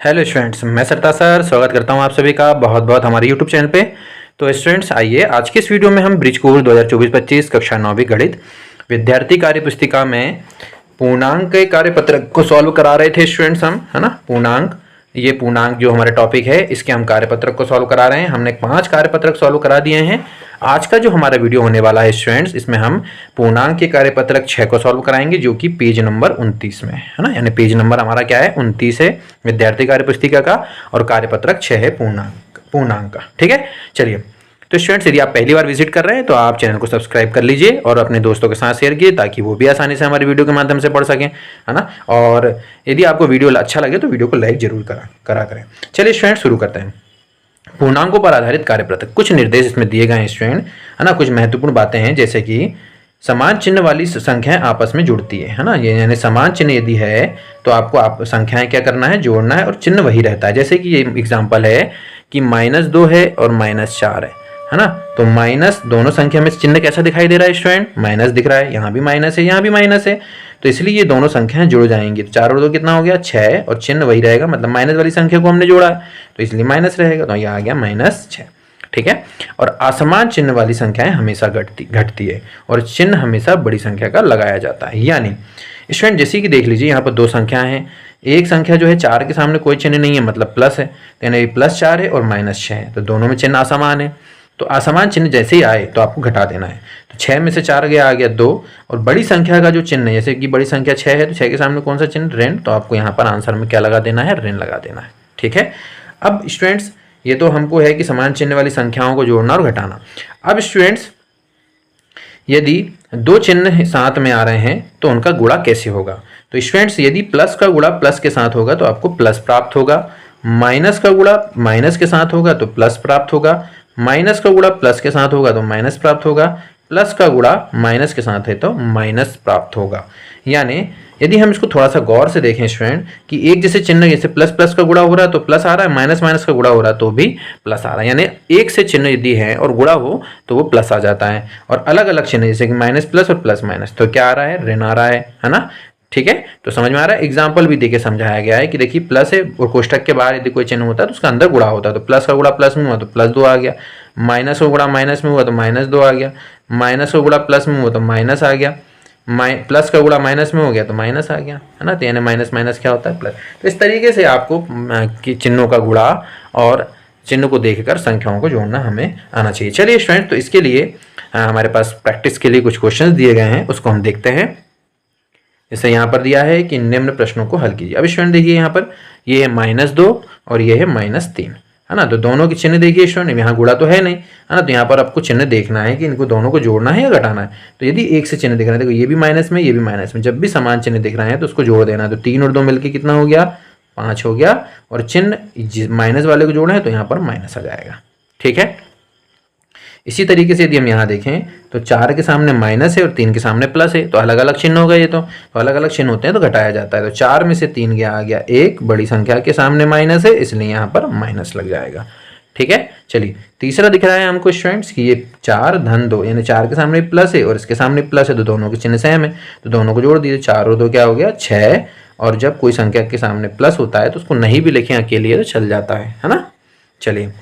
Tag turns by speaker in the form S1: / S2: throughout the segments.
S1: Hello students, मैं सरता sir स्वागत करता हूं आप सभी का बहुत बहुत हमारे यूट्यूब चैनल पे। तो स्टूडेंट्स आइए आज के इस वीडियो में हम ब्रिज कोर्स 2024-25 कक्षा 9वीं गणित विद्यार्थी कार्य पुस्तिका में पूर्णांक के कार्यपत्रक को सॉल्व करा रहे थे स्टूडेंट्स हम, है ना। पूर्णांक जो हमारे टॉपिक है इसके हम कार्यपत्रक को सॉल्व करा रहे हैं। हमने 5 कार्यपत्रक सॉल्व करा दिए हैं। आज का जो हमारा वीडियो होने वाला है स्टूडेंट्स, इसमें हम पूर्णांक के कार्यपत्रक 6 को सॉल्व कराएंगे जो कि पेज नंबर 29 में है ना। यानी पेज नंबर हमारा क्या है, 29 है विद्यार्थी कार्य पुस्तिका का और कार्यपत्रक 6 है पूर्णांक का। ठीक है, चलिए। तो स्टूडेंट्स यदि आप पहली बार विजिट कर रहे हैं तो आप चैनल को सब्सक्राइब कर लीजिए और अपने दोस्तों के साथ शेयर कीजिए ताकि वो भी आसानी से हमारी वीडियो के माध्यम से पढ़ सकें, है ना। और यदि आपको वीडियो अच्छा लगे तो वीडियो को लाइक जरूर करा करें। चलिए स्टूडेंट शुरू करते हैं। पूर्णांकों पर आधारित कार्यपत्रक, कुछ निर्देश इसमें दिए गए हैं स्टूडेंट, है ना। कुछ महत्वपूर्ण बातें हैं जैसे कि समान चिन्ह वाली संख्याएं आपस में जुड़ती है ना। ये यानी समान चिन्ह यदि है तो आपको आप संख्याएं क्या करना है, जोड़ना है और चिन्ह वही रहता है। जैसे कि ये एग्जांपल है कि -2 है और -4 है ना। तो माइनस दोनों संख्या में चिन्ह कैसा दिखाई दे रहा है स्टूडेंट, माइनस दिख रहा है। यहाँ भी माइनस है, यहाँ भी माइनस है, तो इसलिए ये दोनों संख्याएं जुड़ जाएंगी। तो 4 और 2 कितना हो गया, 6 और चिन्ह वही रहेगा, मतलब माइनस वाली संख्या को हमने जोड़ा है तो इसलिए माइनस रहेगा। तो ये आ गया -6। ठीक है। और असमान चिन्ह वाली संख्याएं हमेशा घटती है और चिन्ह हमेशा बड़ी संख्या का लगाया जाता है। यानी स्टूडेंट जैसे कि देख लीजिए यहाँ पर 2 संख्याएं हैं। एक संख्या जो है 4 के सामने कोई चिन्ह नहीं है, मतलब प्लस है, यानी +4 है और -6 है, तो दोनों में चिन्ह असमान है। तो असमान चिन्ह जैसे ही आए तो आपको घटा देना है। तो 6 में से 4 गया, आ गया 2। और बड़ी संख्या का जो चिन्ह है, जैसे कि बड़ी संख्या 6 है तो 6 के सामने कौन सा चिन्ह, ऋण, तो आपको यहाँ पर आंसर में क्या लगा देना है, ऋण लगा देना है। ठीक है। अब स्टूडेंट्स ये तो हमको है कि समान चिन्ह वाली संख्याओं को जोड़ना और घटाना। अब स्टूडेंट्स यदि 2 चिन्ह साथ में आ रहे हैं तो उनका गुणा कैसे होगा। तो स्टूडेंट्स यदि प्लस का गुणा प्लस के साथ होगा तो आपको प्लस प्राप्त होगा, माइनस का गुणा माइनस के साथ होगा तो प्लस प्राप्त होगा, माइनस का गुणा प्लस के साथ होगा तो माइनस प्राप्त होगा, प्लस का गुणा माइनस के साथ है तो माइनस प्राप्त होगा। यानी यदि हम इसको थोड़ा सा गौर से देखें स्टूडेंट कि एक जैसे चिन्ह, जैसे प्लस प्लस का गुणा हो रहा है तो प्लस आ रहा है, माइनस माइनस का गुणा हो रहा है तो भी प्लस आ रहा है। यानी एक से चिन्ह यदि है और गुणा हो तो वो प्लस आ जाता है, और अलग अलग चिन्ह जैसे कि माइनस प्लस और प्लस माइनस तो क्या आ रहा है, ऋण आ रहा है ना। ठीक है, तो समझ में आ रहा है। एग्जाम्पल भी देके समझाया गया है कि देखिए प्लस है और कोष्टक के बाहर यदि कोई चिन्ह होता है तो उसका अंदर गुणा होता है। तो प्लस का गुणा प्लस में हुआ तो +2 आ गया, माइनस का गुणा माइनस में हुआ तो -2 आ गया, माइनस का गुणा प्लस में हुआ तो माइनस आ गया, प्लस का गुणा माइनस में हो गया तो माइनस आ गया, है ना। तो यानी माइनस माइनस क्या होता है, प्लस। तो इस तरीके से आपको चिन्हों का गुणा और चिन्ह को देखकर संख्याओं को जोड़ना हमें आना चाहिए। चलिए स्टूडेंट, तो इसके लिए हमारे पास प्रैक्टिस के लिए कुछ क्वेश्चंस दिए गए हैं, उसको हम देखते हैं। जैसे यहाँ पर दिया है कि निम्न प्रश्नों को हल कीजिए। अब स्टूडेंट देखिए यहाँ पर ये है -2 और ये है -3, है ना। तो दोनों के चिन्ह देखिए स्टूडेंट, यहाँ गुणा तो है नहीं, है ना। तो यहाँ पर आपको चिन्ह देखना है कि इनको दोनों को जोड़ना है या घटाना है। तो यदि एक से चिन्ह दिख रहा है, देखो ये भी माइनस में ये भी माइनस में, जब भी समान चिन्ह दिख रहे हैं तो उसको जोड़ देना है। तो 3 और 2 मिलकर कितना हो गया, 5 हो गया, और चिन्ह माइनस वाले को जोड़े हैं तो यहाँ पर माइनस आ जाएगा। ठीक है। इसी तरीके से यदि हम यहाँ देखें तो 4 के सामने माइनस है और 3 के सामने प्लस है, तो अलग अलग चिन्ह हो गए। ये तो अलग अलग चिन्ह होते हैं तो घटाया जाता है। तो 4 में से 3 गया, आ गया 1, बड़ी संख्या के सामने माइनस है इसलिए यहाँ पर माइनस लग जाएगा। ठीक है। चलिए तीसरा दिख रहा है हमको स्टूडेंट्स कि ये 4 धन 2, यानी 4 के सामने प्लस है और इसके सामने प्लस है तो दोनों के चिन्ह सेम है, तो दोनों को जोड़ दीजिए। 4 और 2 क्या हो गया, 6। और जब कोई संख्या के सामने प्लस होता है तो उसको नहीं भी लिखें अकेले तो चल जाता है ना। चलिए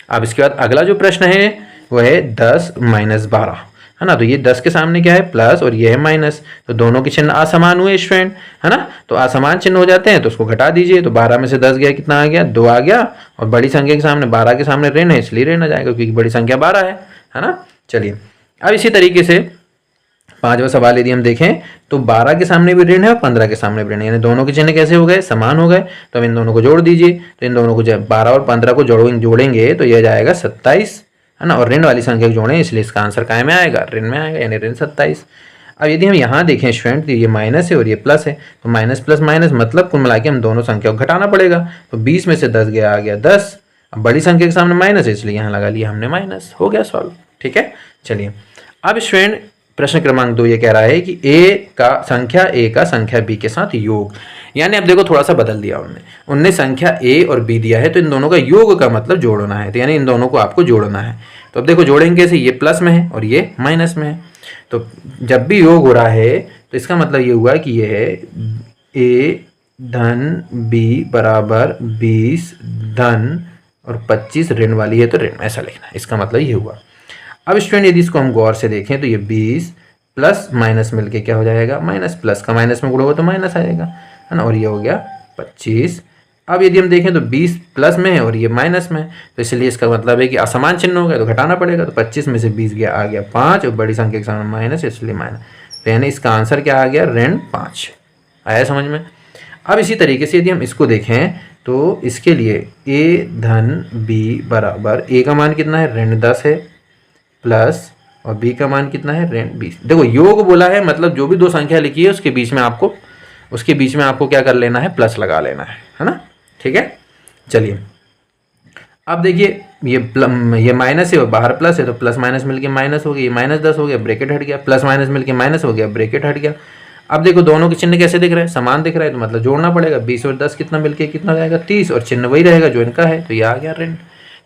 S1: अब इसके बाद अगला जो प्रश्न है वो है 10 - 12, है ना। तो ये 10 के सामने क्या है, प्लस, और ये है माइनस, तो दोनों के चिन्ह असमान हुए स्टूडेंट, है ना। तो असमान चिन्ह हो जाते हैं तो उसको घटा दीजिए। तो 12 में से 10 गया, कितना आ गया, 2 आ गया, और बड़ी संख्या के सामने 12 के सामने ऋण है इसलिए ऋण आ जाएगा क्योंकि बड़ी संख्या 12 है ना। चलिए अब इसी तरीके से 5वां सवाल यदि हम देखें तो 12 के सामने भी ऋण है और 15 के सामने भी ऋण है, यानी दोनों के चिन्ह कैसे हो गए, समान हो गए। तो अब इन दोनों को जोड़ दीजिए। तो इन दोनों को जब 12 और 15 को जोड़ेंगे तो यह जाएगा 27, है ना। और ऋण वाली संख्या को जोड़ें इसलिए इसका आंसर काय में आएगा, ऋण में आएगा, यानी ऋण 27। अब यदि हम यहाँ देखें स्टूडेंट तो ये माइनस है और ये प्लस है, तो माइनस प्लस माइनस मतलब कुल मिला के हम दोनों संख्या को घटाना पड़ेगा। तो 20 में से 10 गया, आ गया 10। अब बड़ी संख्या के सामने माइनस है इसलिए यहाँ लगा लिया हमने माइनस, हो गया सॉल्व। ठीक है। चलिए अब स्टूडेंट प्रश्न क्रमांक 2 ये कह रहा है कि संख्या A का संख्या B के साथ योग, यानी अब देखो थोड़ा सा बदल दिया उनने संख्या A और B दिया है तो इन दोनों का योग का मतलब जोड़ना है, तो यानी इन दोनों को आपको जोड़ना है। तो अब देखो जोड़ेंगे कैसे, ये प्लस में है और ये माइनस में है, तो जब भी योग हो रहा है तो इसका मतलब ये हुआ कि ये है A धन बी बराबर 20 धन और 25 ऋण वाली है तो ऋण, ऐसा लिखना है। इसका मतलब ये हुआ। अब स्टूडेंट यदि इसको हम गौर से देखें तो ये 20 प्लस माइनस मिलके क्या हो जाएगा, माइनस, प्लस का माइनस में गुणा तो माइनस आएगा, है ना, और ये हो गया 25। अब यदि हम देखें तो 20 प्लस में है और ये माइनस में, तो इसलिए इसका मतलब है कि असमान चिन्ह हो गया तो घटाना पड़ेगा। तो 25 में से 20 गया, आ गया 5 और बड़ी संख्या के सामने माइनस, इसलिए माइनस, तो यानी इसका आंसर क्या आ गया, ऋण 5। आया समझ में। अब इसी तरीके से यदि हम इसको देखें तो इसके लिए a धन b बराबर, a का मान कितना है, ऋण 10 है, प्लस और b का मान कितना है, ऋण 20। देखो योग बोला है, मतलब जो भी दो संख्या लिखी है उसके बीच में आपको क्या कर लेना है, प्लस लगा लेना है ना। ठीक है, चलिए अब देखिए ये माइनस है और बाहर प्लस है, तो प्लस माइनस मिलके माइनस हो गया, ये माइनस 10 हो गया, ब्रैकेट हट गया, प्लस माइनस मिलके माइनस हो गया, ब्रैकेट हट गया। अब देखो दोनों के चिन्ह कैसे दिख रहे हैं, समान दिख रहा है, तो मतलब जोड़ना पड़ेगा। 20 और 10 कितना मिलके कितना हो जाएगा, 30, और चिन्ह वही रहेगा जो इनका है, तो ये आ गया ऋण।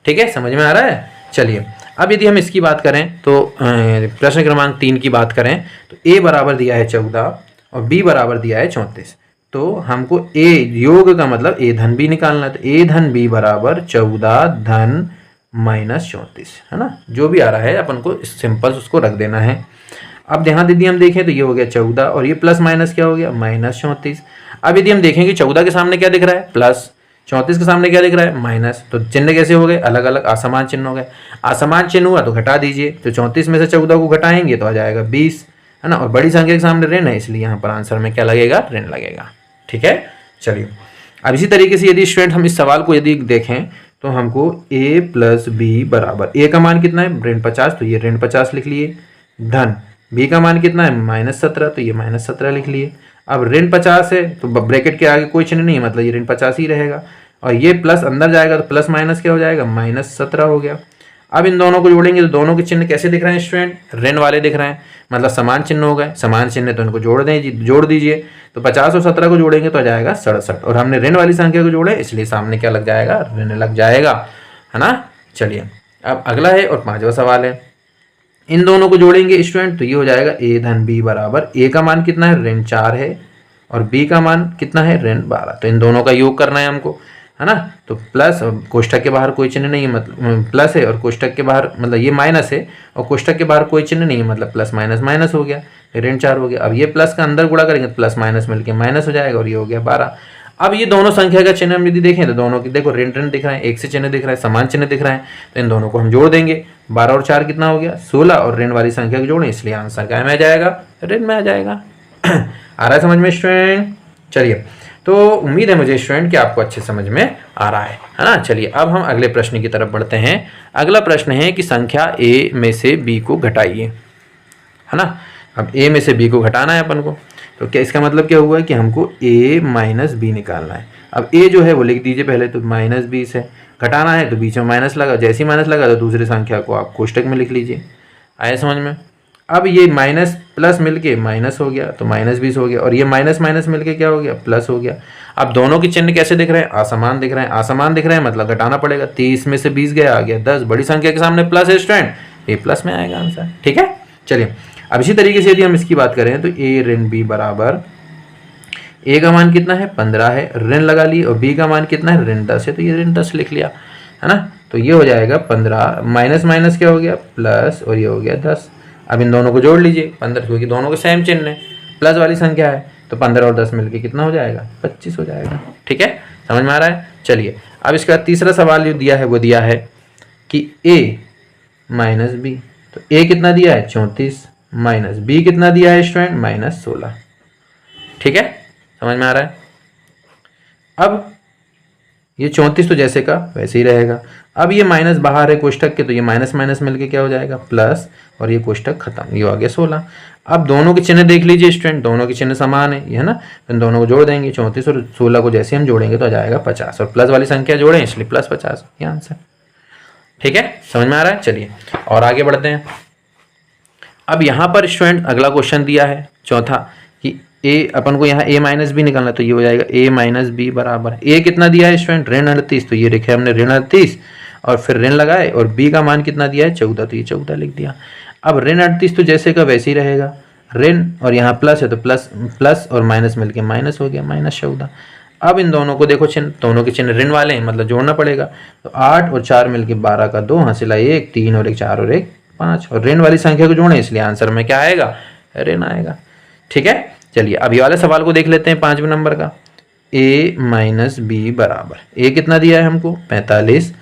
S1: ठीक है, समझ में आ रहा है। चलिए अब यदि हम इसकी बात करें तो प्रश्न क्रमांक 3 की बात करें तो a बराबर दिया है 14 और b बराबर दिया है 34। तो हमको a योग का मतलब a धन b निकालना है, तो a धन b बराबर 14 धन माइनस 34, है ना, जो भी आ रहा है अपन को सिंपल उसको रख देना है। अब यहाँ यदि हम देखें तो ये हो गया 14 और ये प्लस माइनस क्या हो गया, माइनस 34। अब यदि हम देखेंगे 14 के सामने क्या दिख रहा है, प्लस, 34 के सामने क्या दिख रहा है, माइनस, तो चिन्ह कैसे हो गए, अलग अलग असमान चिन्ह हो गए। असमान चिन्ह हुआ तो घटा दीजिए, तो 34 में से 14 को घटाएंगे तो आ जाएगा 20, है ना, और बड़ी संख्या के सामने ऋण है, इसलिए यहाँ पर आंसर में क्या लगेगा, ऋण लगेगा। ठीक है, चलिए अब इसी तरीके से यदि स्टूडेंट हम इस सवाल को यदि देखें तो हमको a प्लस बी बराबर, a का मान कितना है, ऋण 50, तो ये ऋण 50 लिख लिए, धन b का मान कितना है, माइनस 17, तो ये माइनस 17 लिख लिए। अब ऋण 50 है तो ब्रैकेट के आगे कोई चिन्ह नहीं है, मतलब ये ऋण 50 ही रहेगा, और ये प्लस अंदर जाएगा तो प्लस माइनस क्या हो जाएगा, माइनस 17 हो गया। अब इन दोनों को जोड़ेंगे तो दोनों के चिन्ह कैसे दिख रहे हैं स्टूडेंट, ऋण वाले दिख रहे हैं, मतलब समान चिन्ह हो गए, समान चिन्ह तो इनको जोड़ दीजिए, तो 50 और 17 को जोड़ेंगे तो आ जाएगा 67, और हमने ऋण वाली संख्या को जोड़े इसलिए सामने क्या लग जाएगा, ऋण लग जाएगा, है ना। चलिए अब अगला है और 5वां सवाल है, इन दोनों को जोड़ेंगे स्टूडेंट तो ये हो जाएगा a धन b बराबर, a का मान कितना है, ऋण 4 है, और b का मान कितना है, ऋण 12, तो इन दोनों का योग करना है हमको, है ना। तो प्लस, कोष्ठक के बाहर कोई चिन्ह नहीं है, मतलब प्लस है, और कोष्ठक के बाहर मतलब ये माइनस है और कोष्ठक के बाहर कोई चिन्ह नहीं है, मतलब प्लस माइनस माइनस हो गया, ऋण 4 हो गया। अब ये प्लस का अंदर गुणा करेंगे तो प्लस माइनस मिलके माइनस हो जाएगा, और ये हो गया 12। अब ये दोनों संख्या का चिन्ह हम यदि देखें तो दोनों की देखो ऋण ऋण दिख रहा है, एक से चिन्ह दिख रहा है, समान चिन्ह दिख रहा है, तो इन दोनों को हम जोड़ देंगे। 12 और 4 कितना हो गया, 16, और ऋण वाली संख्या को जोड़ें इसलिए आंसर क्या में आ जाएगा, ऋण में आ जाएगा। आ रहा है समझ में स्टूडेंट। चलिए तो उम्मीद है मुझे स्टूडेंट कि आपको अच्छे समझ में आ रहा है ना। चलिए अब हम अगले प्रश्न की तरफ बढ़ते हैं। अगला प्रश्न है कि संख्या a में से b को घटाइए, है ना। अब a में से b को घटाना है अपन को, तो क्या इसका मतलब क्या हुआ कि हमको a माइनस बी निकालना है। अब a जो है वो लिख दीजिए पहले, तो माइनस 20 है, घटाना है तो बीच में माइनस लगा, जैसे ही माइनस लगा तो दूसरी संख्या को आप कोष्टक में लिख लीजिए। आया समझ में। अब ये माइनस प्लस मिलके माइनस हो गया तो माइनस 20 हो गया, और ये माइनस माइनस मिलके क्या हो गया, प्लस हो गया। अब दोनों के चिन्ह कैसे दिख रहे हैं, असमान दिख रहे हैं, असमान दिख रहे हैं मतलब घटाना पड़ेगा। 30 में से 20 गया, आ गया 10, बड़ी संख्या के सामने प्लस है स्टूडेंट, ये प्लस में आएगा आंसर। ठीक है, चलिए अब इसी तरीके से यदि हम इसकी बात करें तो a ऋण b बराबर, a का मान कितना है, 15 है, ऋण लगा ली, और b का मान कितना है, ऋण 10 है, तो ये ऋण 10 लिख लिया, है ना। तो ये हो जाएगा 15 माइनस माइनस क्या हो गया, प्लस, और ये हो गया 10। अब इन दोनों को जोड़ लीजिए 15, क्योंकि दोनों के सेम चिन्ह है, प्लस वाली संख्या है, तो 15 और 10 मिलके कितना हो जाएगा, 25 हो जाएगा। ठीक है, समझ में आ रहा है। चलिए अब इसका तीसरा सवाल जो दिया है वो दिया है कि a माइनस बी, तो a कितना दिया है 34, माइनस b कितना दिया है स्टूडेंट, माइनस 16। ठीक है, समझ में आ रहा है। अब ये 34 तो जैसे का वैसे ही रहेगा। अब ये माइनस बाहर है कोष्ठक के, तो ये माइनस माइनस मिलके क्या हो जाएगा, प्लस, और ये कोष्ठक खत्म, ये आ गया 16। अब दोनों के चिन्ह देख लीजिए स्टूडेंट, दोनों के चिन्ह समान है, ये है ना, इन दोनों को जोड़ देंगे। 34 और 16 को जैसे हम जोड़ेंगे तो आ जाएगा 50, और प्लस वाली संख्या जोड़ें इसलिए प्लस 50, ये आंसर। ठीक है, समझ में आ रहा है। चलिए और आगे बढ़ते हैं। अब यहाँ पर स्टूडेंट अगला क्वेश्चन दिया है चौथा कि a, अपन को यहाँ a माइनस बी निकालना, तो ये हो जाएगा a माइनस बी बराबर, a कितना दिया है स्टूडेंट, ऋण 38, तो ये लिखे हमने ऋण 38, और फिर ऋण लगाए, और b का मान कितना दिया है 14, तो ये 14 लिख दिया। अब ऋण 38 तो जैसे का वैसे ही रहेगा, ऋण और यहाँ प्लस है तो प्लस प्लस और माइनस मिलके माइनस हो गया, माइनस 14। अब इन दोनों को देखो, चिन्ह दोनों के चिन्ह ऋण वाले हैं, मतलब जोड़ना पड़ेगा। तो 8 और 4 मिलके 12 का 2 हासिला 1, 3 और 1 4 और 1 5, और ऋण वाली संख्या को जोड़े इसलिए आंसर में क्या आएगा, ऋण आएगा। ठीक है, चलिए अब ये वाले सवाल को देख लेते हैं 5वें नंबर का। a माइनस बी बराबर, a कितना दिया है हमको 45,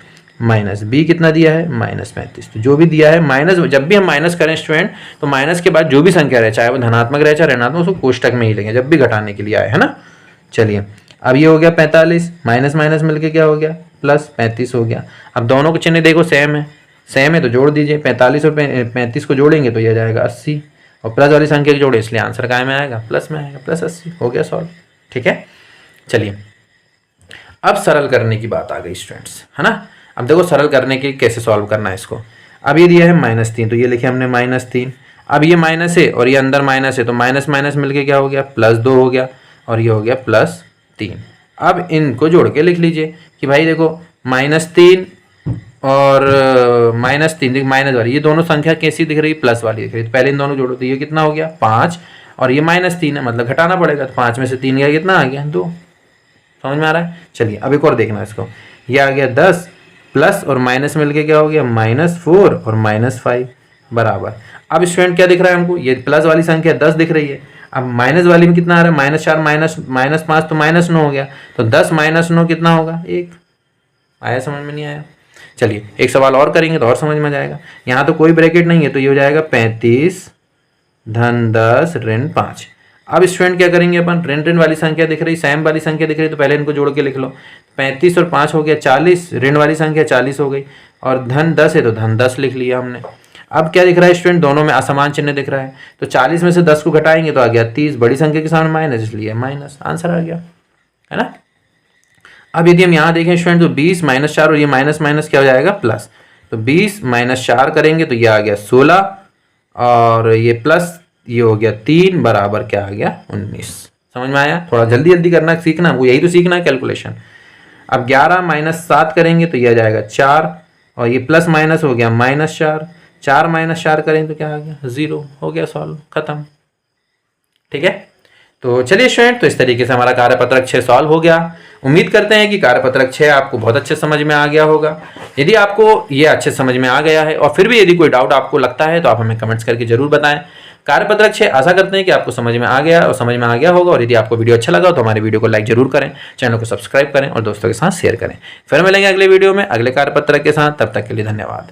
S1: माइनस बी कितना दिया है -35। तो जो भी दिया है माइनस, जब भी हम माइनस करें स्टूडेंट तो माइनस के बाद जो भी संख्या रहे, चाहे वो धनात्मक रहे चाहे ऋणात्मक, उसको कोष्टक में ही लेंगे जब भी घटाने के लिए आए, है ना। चलिए अब ये हो गया 45, माइनस माइनस मिलके क्या हो गया प्लस 35 हो गया। अब दोनों के चिन्ह देखो सेम है तो जोड़ दीजिए, 45 और 35 को जोड़ेंगे तो यह जाएगा 80, और प्लस वाली संख्या को जोड़े इसलिए आंसर काय में आएगा, प्लस में आएगा, प्लस 80 हो गया सॉल्व। ठीक है, चलिए अब सरल करने की बात आ गई स्टूडेंट्स, है ना। अब देखो सरल करने के कैसे सॉल्व करना है इसको। अब ये दिया है -3, तो ये लिखे हमने -3। अब ये माइनस है और ये अंदर माइनस है, तो माइनस माइनस मिलके क्या हो गया +2 हो गया, और ये हो गया +3। अब इनको जोड़ के लिख लीजिए कि भाई देखो -3 और -3 माइनस वाली, ये दोनों संख्या कैसी दिख रही है, प्लस वाली दिख रही है। तो पहले इन दोनों जोड़ो तो ये कितना हो गया 5, और ये -3 है मतलब घटाना पड़ेगा, तो 5 में से 3 गया कितना आ गया 2। समझ में आ रहा है। चलिए अब एक और देखना इसको, ये आ गया 10, प्लस और माइनस मिलके क्या हो गया -4 और -5 बराबर। अब स्टूडेंट क्या दिख रहा है हमको, ये प्लस वाली संख्या 10 दिख रही है। अब माइनस वाली में कितना आ रहा है -4 -5 तो -9 हो गया, तो 10 -9 कितना होगा 1। आया समझ में नहीं आया। चलिए एक सवाल और करेंगे तो और समझ में आ जाएगा। यहाँ तो कोई ब्रैकेट नहीं है तो ये हो जाएगा 35 धन 10 ऋण 5। अब स्टूडेंट क्या करेंगे अपन, ऋण वाली संख्या दिख रही, सेम वाली संख्या दिख रही, तो पहले इनको जोड़ के लिख लो। 35 और 5 हो गया 40, ऋण वाली संख्या 40 हो गई, और धन 10 है तो धन 10 लिख लिया हमने। अब क्या दिख रहा है स्टूडेंट, दोनों में असमान चिन्ह दिख रहा है, तो 40 में से 10 को घटाएंगे तो आ गया 30, बड़ी संख्या के सामने माइनस इसलिए माइनस, आंसर आ गया, है ना। अब यदि हम यहाँ देखें स्टूडेंट तो 20 -4 और ये माइनस माइनस क्या हो जाएगा प्लस, तो 20 -4 करेंगे तो ये आ गया 16, और ये प्लस ये हो गया 3 बराबर क्या आ गया 19। समझ में आया। थोड़ा जल्दी जल्दी करना सीखना, वो यही तो सीखना है कैलकुलेशन। अब 11 - 7 करेंगे तो ये आ जाएगा 4, और ये प्लस माइनस हो गया -4, 4 - 4 करें तो क्या आ गया 0, हो गया सॉल्व, खत्म। ठीक है, तो चलिए स्टूडेंट, तो इस तरीके से हमारा कार्यपत्रक 6 सॉल्व हो गया। उम्मीद करते हैं कि कार्यपत्रक 6 आपको बहुत अच्छे समझ में आ गया होगा। यदि आपको ये अच्छे समझ में आ गया है और फिर भी यदि कोई डाउट आपको लगता है तो आप हमें कमेंट्स करके जरूर बताएं। कार्यपत्रक 6 आशा करते हैं कि आपको समझ में आ गया और समझ में आ गया होगा, और यदि आपको वीडियो अच्छा लगा तो हमारे वीडियो को लाइक जरूर करें, चैनल को सब्सक्राइब करें और दोस्तों के साथ शेयर करें। फिर मिलेंगे अगले वीडियो में अगले कार्यपत्रक के साथ, तब तक के लिए धन्यवाद।